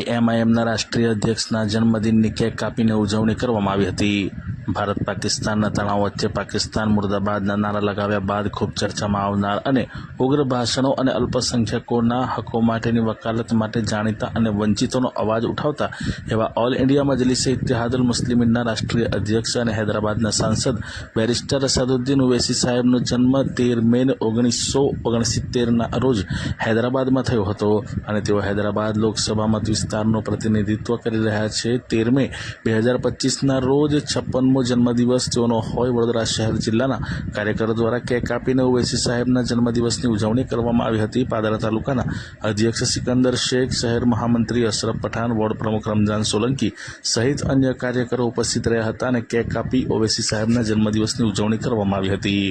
એઆઈએમઆઈએમના રાષ્ટ્રીય અધ્યક્ષના જન્મદિનની કેક કાપીને ઉજવણી કરવામાં આવી હતી. ભારત પાકિસ્તાનના તણાવ વચ્ચે પાકિસ્તાન મુર્દાબાદના નારા લગાવ્યા બાદ ખૂબ ચર્ચામાં આવનાર અને ઉગ્ર ભાષણો અને અલ્પસંખ્યકોના હકો માટેની વકાલત માટે જાણીતા અને વંચિતોનો અવાજ ઉઠાવતા એવા ઓલ ઇન્ડિયા મજલિસે ઇત્તેહાદુલ મુસ્લિમીનના રાષ્ટ્રીય અધ્યક્ષ અને હૈદરાબાદના સાંસદ બેરિસ્ટર અસદુદ્દીન ઓવૈસી સાહેબનો જન્મ 13 મે 1969ના રોજ હૈદરાબાદમાં થયો હતો અને તેઓ હૈદરાબાદ લોકસભા મત વિસ્તારનું પ્રતિનિધિત્વ કરી રહ્યા છે. 13 મે 2025ના રોજ 56મો જન્મદિવસ તેઓનો હોય. વડોદરા શહેર જિલ્લાના કાર્યકરો દ્વારા કેક કાપીને ઓવૈસી સાહેબના જન્મદિવસની ઉજવણી કરવામાં આવી હતી. પાદરા તાલુકાના અધ્યક્ષ સિકંદર શેખ, શહેર મહામંત્રી અશરફ પઠાણ, વોર્ડ પ્રમુખ રમજાન સોલંકી સહિત અન્ય કાર્યકરો ઉપસ્થિત રહ્યા હતા અને કેક કાપી ઓવૈસી સાહેબના જન્મદિવસની ઉજવણી કરવામાં આવી હતી.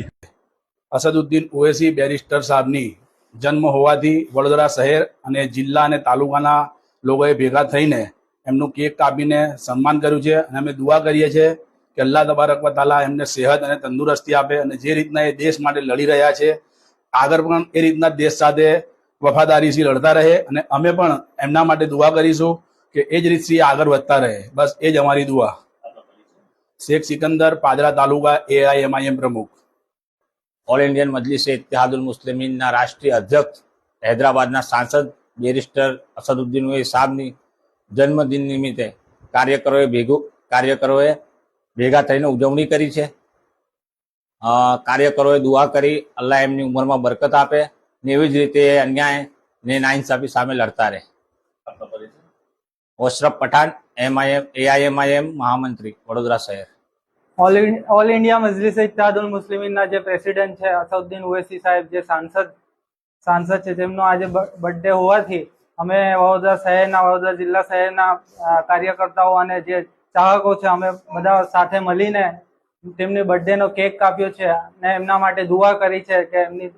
અસદુદ્દીન ઓવૈસી બેરિસ્ટર સાહેબની જન્મ હોવાથી વડોદરા શહેર અને જિલ્લા અને તાલુકાના લોકોએ ભેગા થઈને એમનું કેક કાપીને સન્માન કર્યું છે અને અમે દુઆ કરીએ છીએ કે અલ્લાહ તબારક વ તઆલા એમને સેહત અને તંદુરસ્તી આપે અને જે રીતના એ દેશ માટે લડી રહ્યા છે આગળ પણ એ રીતના દેશ સાથે વફાદારીથી લડતા રહે અને અમે પણ એમના માટે દુઆ કરીશું કે એ જ રીતથી આગળ વધતા રહે. બસ એ જ અમારી દુઆ. શેખ સિકંદર, પાદરા તાલુકા, એઆઈએમઆઈએમ પ્રમુખ. ઓલ ઇન્ડિયન મજલિસે ઇત્તેહાદુલ મુસ્લિમીનના રાષ્ટ્રીય અધ્યક્ષ હૈદરાબાદના સાંસદ બેરિસ્ટર અસદુદ્દીન ઓવૈસી સાહેબની જન્મદિન નિમિત્તે કાર્યકરોએ ભેગા થઈને ઉજવણી કરી છે. કાર્યકરોએ દુઆ કરી અલ્લાહ એમની ઉંમરમાં બરકત આપે ને એવી જ રીતે અન્યાય ને નાઇન્સાફી સામે લડતા રહે. અશરફ પઠાણ, એઆઈએમઆઈએમ મહામંત્રી, વડોદરા શહેર. ઓલ ઇન્ડિયા મજલિસ ઇત્તેહાદુલ મુસ્લિમીનના જે પ્રેસિડેન્ટ છે અસદુદ્દીન ઓવૈસી સાહેબ, જે સાંસદ છે, તેમનો આજે બર્થડે હોવાથી અમે વડોદરા શહેરના, વડોદરા જિલ્લા શહેરના કાર્યકર્તાઓ અને જે ચાહકો છે, અમે બધા સાથે મળીને તેમની બર્થડેનો કેક કાપ્યો છે અને એમના માટે દુઆ કરી છે કે એમની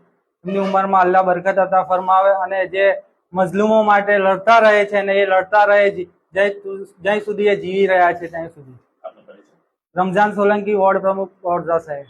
ઉંમરમાં અલ્લાહ બરકત અતા ફરમાવે અને જે મઝલુમો માટે લડતા રહે છે અને એ લડતા રહે જ્યાં સુધી એ જીવી રહ્યા છે ત્યાં સુધી. રમજાન સોલંકી, વોર્ડ પ્રમુખ, વડોદરા શહેર.